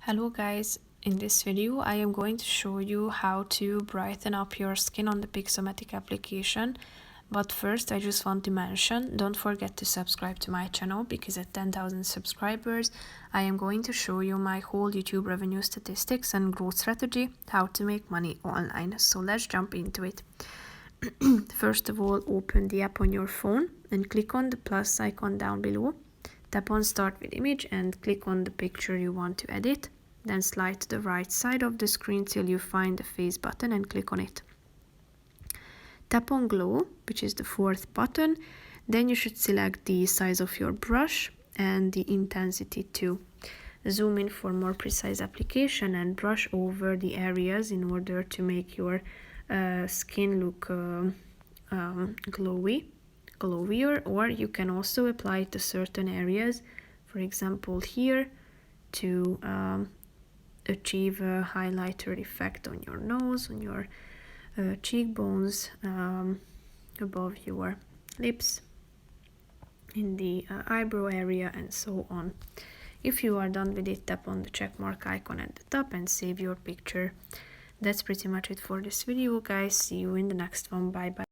Hello guys, in this video I am going to show you how to brighten up your skin on the Pixomatic application. But first I just want to mention, don't forget to subscribe to my channel because at 10,000 subscribers I am going to show you my whole YouTube revenue statistics and growth strategy, how to make money online. So let's jump into it. First of all, open the app on your phone and click on the plus icon down below. Tap on start with image and click on the picture you want to edit. Then slide to the right side of the screen till you find the face button and click on it. Tap on glow, which is the fourth button. Then you should select the size of your brush and the intensity too. Zoom in for more precise application and brush over the areas in order to make your skin look glowier, or you can also apply it to certain areas, for example here, to achieve a highlighter effect on your nose, on your cheekbones, above your lips, in the eyebrow area, and so on. If you are done with it, tap on the check mark icon at the top and save your picture. That's pretty much it for this video, guys. See you in the next one. Bye bye.